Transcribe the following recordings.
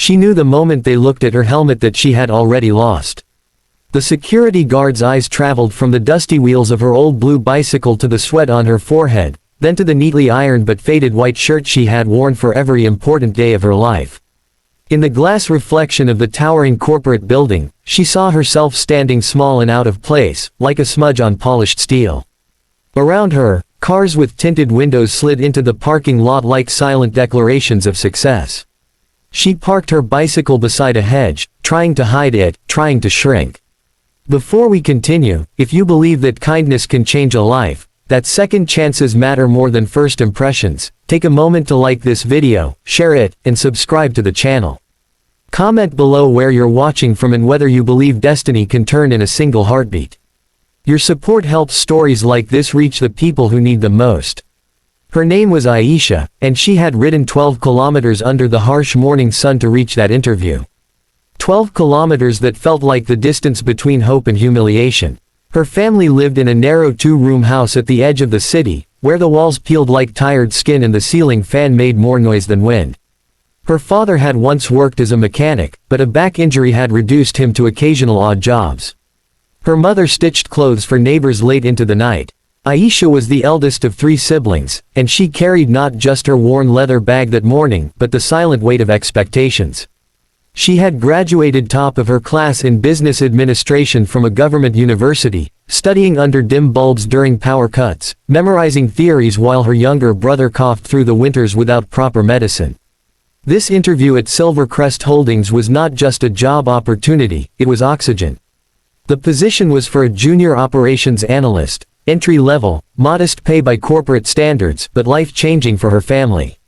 She knew the moment they looked at her helmet that she had already lost. The security guard's eyes traveled from the dusty wheels of her old blue bicycle to the sweat on her forehead, then to the neatly ironed but faded white shirt she had worn for every important day of her life. In the glass reflection of the towering corporate building, she saw herself standing small and out of place, like a smudge on polished steel. Around her, cars with tinted windows slid into the parking lot like silent declarations of success. She parked her bicycle beside a hedge, trying to hide it, trying to shrink. Before we continue, if you believe that kindness can change a life, that second chances matter more than first impressions, take a moment to like this video, share it, and subscribe to the channel. Comment below where you're watching from and whether you believe destiny can turn in a single heartbeat. Your support helps stories like this reach the people who need them most. Her name was Aisha, and she had ridden 12 kilometers under the harsh morning sun to reach that interview. 12 kilometers that felt like the distance between hope and humiliation. Her family lived in a narrow two-room house at the edge of the city, where the walls peeled like tired skin and the ceiling fan made more noise than wind. Her father had once worked as a mechanic, but a back injury had reduced him to occasional odd jobs. Her mother stitched clothes for neighbors late into the night. Aisha was the eldest of 3 siblings, and she carried not just her worn leather bag that morning, but the silent weight of expectations. She had graduated top of her class in business administration from a government university, studying under dim bulbs during power cuts, memorizing theories while her younger brother coughed through the winters without proper medicine. This interview at Silvercrest Holdings was not just a job opportunity, it was oxygen. The position was for a junior operations analyst, entry-level, modest pay by corporate standards, but life-changing for her family.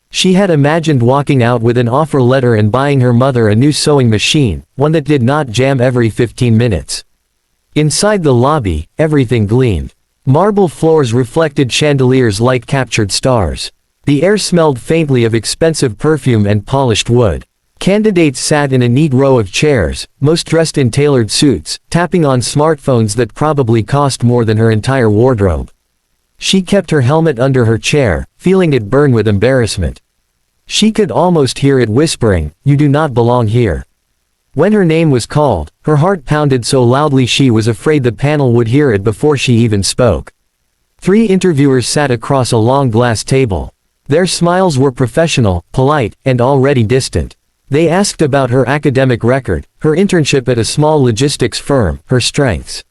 She had imagined walking out with an offer letter and buying her mother a new sewing machine, one that did not jam every 15 minutes. Inside the lobby, everything gleamed. Marble floors reflected chandeliers like captured stars. The air smelled faintly of expensive perfume and polished wood. Candidates sat in a neat row of chairs, most dressed in tailored suits, tapping on smartphones that probably cost more than her entire wardrobe. She kept her helmet under her chair, feeling it burn with embarrassment. She could almost hear it whispering, "You do not belong here." When her name was called, her heart pounded so loudly she was afraid the panel would hear it before she even spoke. 3 interviewers sat across a long glass table. Their smiles were professional, polite, and already distant. They asked about her academic record, her internship at a small logistics firm, her strengths.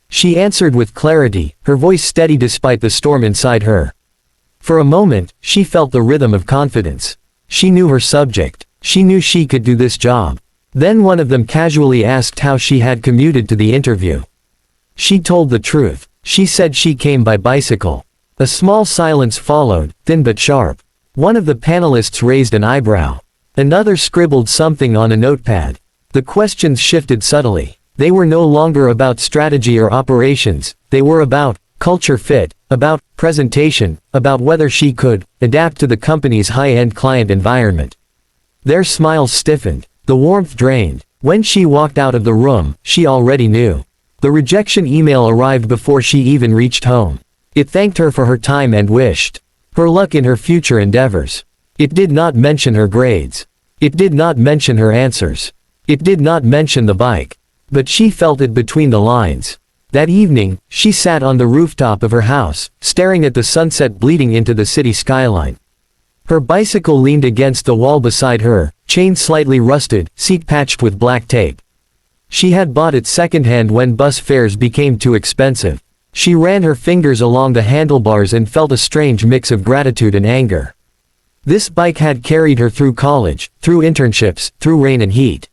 She answered with clarity, her voice steady despite the storm inside her. For a moment, she felt the rhythm of confidence. She knew her subject. She knew she could do this job. Then one of them casually asked how she had commuted to the interview. She told the truth. She said she came by bicycle. A small silence followed, thin but sharp. One of the panelists raised an eyebrow. Another scribbled something on a notepad. The questions shifted subtly. They were no longer about strategy or operations, they were about culture fit, about presentation, about whether she could adapt to the company's high-end client environment. Their smiles stiffened. The warmth drained. When she walked out of the room, she already knew. The rejection email arrived before she even reached home. It thanked her for her time and wished her luck in her future endeavors. It did not mention her grades. It did not mention her answers. It did not mention the bike. But she felt it between the lines. That evening, she sat on the rooftop of her house, staring at the sunset bleeding into the city skyline. Her bicycle leaned against the wall beside her, chain slightly rusted, seat patched with black tape. She had bought it secondhand when bus fares became too expensive. She ran her fingers along the handlebars and felt a strange mix of gratitude and anger. This bike had carried her through college, through internships, through rain and heat.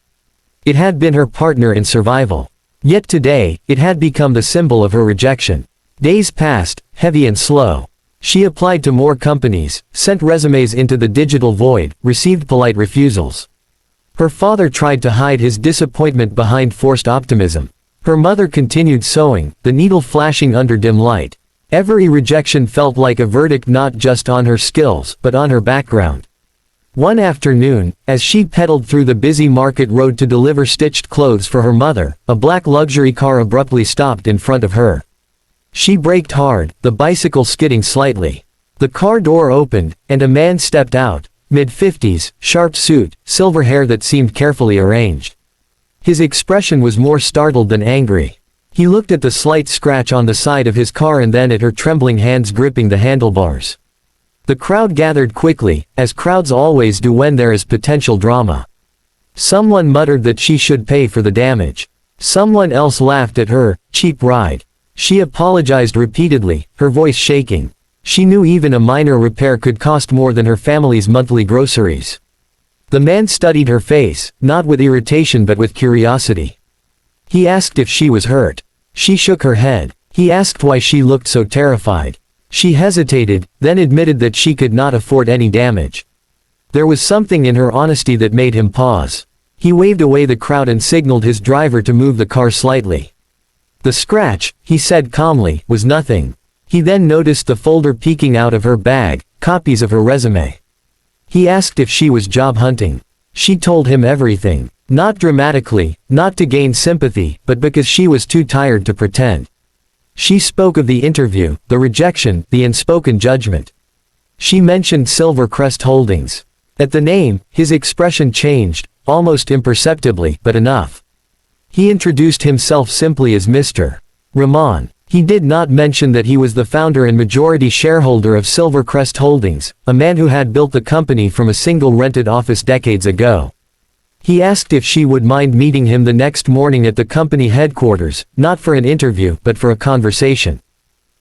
It had been her partner in survival. Yet today, it had become the symbol of her rejection. Days passed, heavy and slow. She applied to more companies, sent resumes into the digital void, received polite refusals. Her father tried to hide his disappointment behind forced optimism. Her mother continued sewing, the needle flashing under dim light. Every rejection felt like a verdict not just on her skills, but on her background. One afternoon, as she pedaled through the busy market road to deliver stitched clothes for her mother, a black luxury car abruptly stopped in front of her. She braked hard, the bicycle skidding slightly. The car door opened, and a man stepped out, mid-50s, sharp suit, silver hair that seemed carefully arranged. His expression was more startled than angry. He looked at the slight scratch on the side of his car and then at her trembling hands gripping the handlebars. The crowd gathered quickly, as crowds always do when there is potential drama. Someone muttered that she should pay for the damage. Someone else laughed at her, cheap ride. She apologized repeatedly, her voice shaking. She knew even a minor repair could cost more than her family's monthly groceries. The man studied her face, not with irritation but with curiosity. He asked if she was hurt. She shook her head. He asked why she looked so terrified. She hesitated, then admitted that she could not afford any damage. There was something in her honesty that made him pause. He waved away the crowd and signaled his driver to move the car slightly. The scratch, he said calmly, was nothing. He then noticed the folder peeking out of her bag, copies of her resume. He asked if she was job hunting. She told him everything. Not dramatically, not to gain sympathy, but because she was too tired to pretend. She spoke of the interview, the rejection, the unspoken judgment. She mentioned Silvercrest Holdings. At the name, his expression changed, almost imperceptibly, but enough. He introduced himself simply as Mr. Rahman. He did not mention that he was the founder and majority shareholder of Silvercrest Holdings, a man who had built the company from a single rented office decades ago. He asked if she would mind meeting him the next morning at the company headquarters, not for an interview but for a conversation.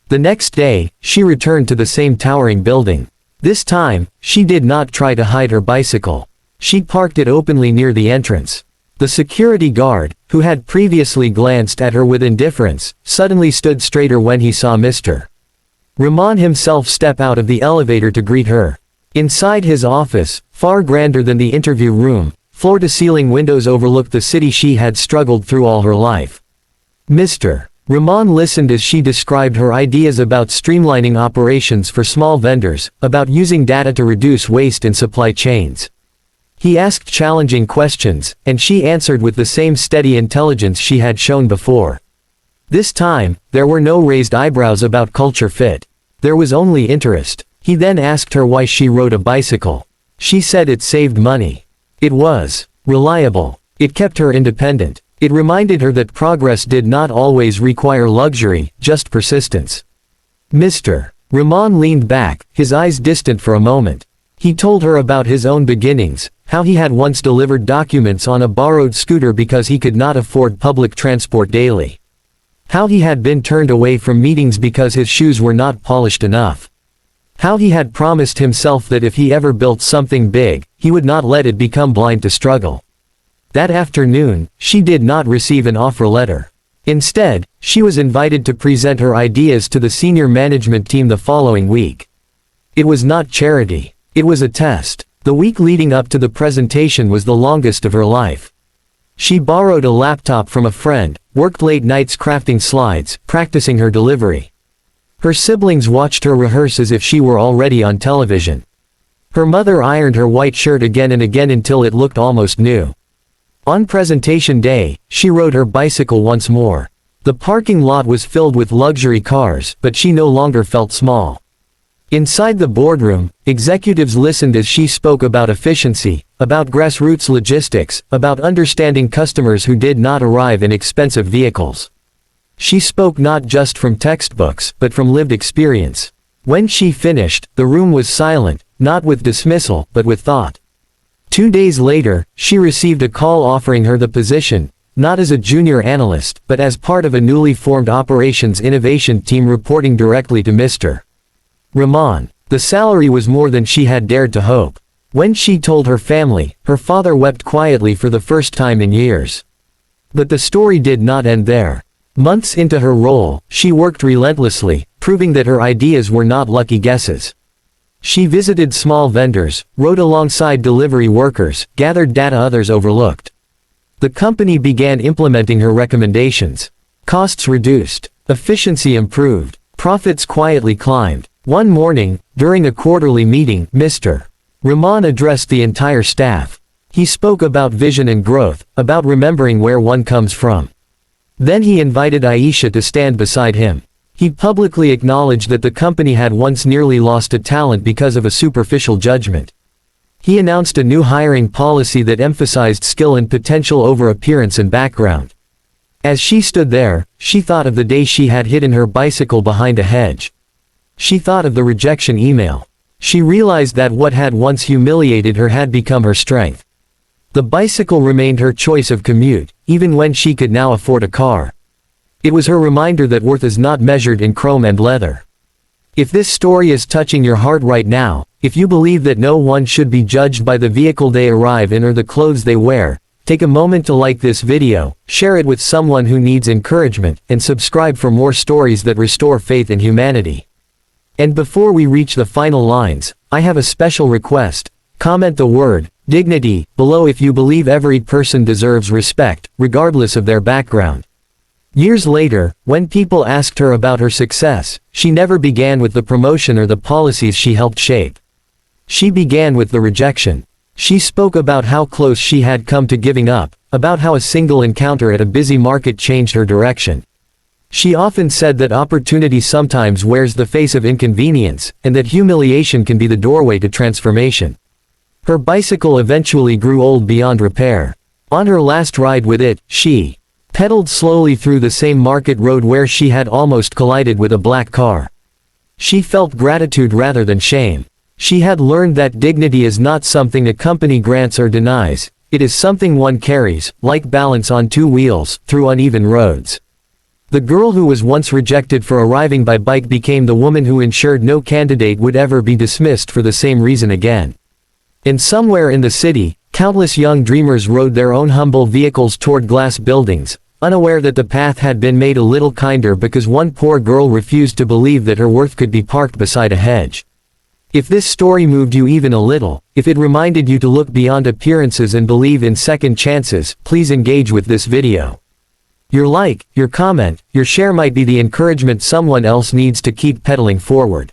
The next day, she returned to the same towering building. This time, she did not try to hide her bicycle. She parked it openly near the entrance. The security guard, who had previously glanced at her with indifference, suddenly stood straighter when he saw Mr. Rahman himself step out of the elevator to greet her. Inside his office, far grander than the interview room, floor-to-ceiling windows overlooked the city she had struggled through all her life. Mr. Rahman listened as she described her ideas about streamlining operations for small vendors, about using data to reduce waste in supply chains. He asked challenging questions, and she answered with the same steady intelligence she had shown before. This time, there were no raised eyebrows about culture fit. There was only interest. He then asked her why she rode a bicycle. She said it saved money. It was reliable. It kept her independent. It reminded her that progress did not always require luxury, just persistence. Mr. Rahman leaned back, his eyes distant for a moment. He told her about his own beginnings, how he had once delivered documents on a borrowed scooter because he could not afford public transport daily. How he had been turned away from meetings because his shoes were not polished enough. How he had promised himself that if he ever built something big, he would not let it become blind to struggle. That afternoon, she did not receive an offer letter. Instead, she was invited to present her ideas to the senior management team the following week. It was not charity. It was a test. The week leading up to the presentation was the longest of her life. She borrowed a laptop from a friend, worked late nights crafting slides, practicing her delivery. Her siblings watched her rehearse as if she were already on television. Her mother ironed her white shirt again and again until it looked almost new. On presentation day, she rode her bicycle once more. The parking lot was filled with luxury cars, but she no longer felt small. Inside the boardroom, executives listened as she spoke about efficiency, about grassroots logistics, about understanding customers who did not arrive in expensive vehicles. She spoke not just from textbooks, but from lived experience. When she finished, the room was silent, not with dismissal, but with thought. 2 days later, she received a call offering her the position, not as a junior analyst, but as part of a newly formed operations innovation team reporting directly to Mr. Rahman. The salary was more than she had dared to hope. When she told her family, her father wept quietly for the first time in years. But the story did not end there. Months into her role, she worked relentlessly, proving that her ideas were not lucky guesses. She visited small vendors, rode alongside delivery workers, gathered data others overlooked. The company began implementing her recommendations. Costs reduced. Efficiency improved. Profits quietly climbed. One morning, during a quarterly meeting, Mr. Rahman addressed the entire staff. He spoke about vision and growth, about remembering where one comes from. Then he invited Aisha to stand beside him. He publicly acknowledged that the company had once nearly lost a talent because of a superficial judgment. He announced a new hiring policy that emphasized skill and potential over appearance and background. As she stood there, she thought of the day she had hidden her bicycle behind a hedge. She thought of the rejection email. She realized that what had once humiliated her had become her strength. The bicycle remained her choice of commute, even when she could now afford a car. It was her reminder that worth is not measured in chrome and leather. If this story is touching your heart right now, if you believe that no one should be judged by the vehicle they arrive in or the clothes they wear, take a moment to like this video, share it with someone who needs encouragement, and subscribe for more stories that restore faith in humanity. And before we reach the final lines, I have a special request. Comment the word dignity below if you believe every person deserves respect, regardless of their background. Years later, when people asked her about her success, she never began with the promotion or the policies she helped shape. She began with the rejection. She spoke about how close she had come to giving up, about how a single encounter at a busy market changed her direction. She often said that opportunity sometimes wears the face of inconvenience, and that humiliation can be the doorway to transformation. Her bicycle eventually grew old beyond repair. On her last ride with it, she pedaled slowly through the same market road where she had almost collided with a black car. She felt gratitude rather than shame. She had learned that dignity is not something a company grants or denies, it is something one carries, like balance on two wheels, through uneven roads. The girl who was once rejected for arriving by bike became the woman who ensured no candidate would ever be dismissed for the same reason again. And somewhere in the city, countless young dreamers rode their own humble vehicles toward glass buildings, unaware that the path had been made a little kinder because one poor girl refused to believe that her worth could be parked beside a hedge. If this story moved you even a little, if it reminded you to look beyond appearances and believe in second chances, please engage with this video. Your like, your comment, your share might be the encouragement someone else needs to keep pedaling forward.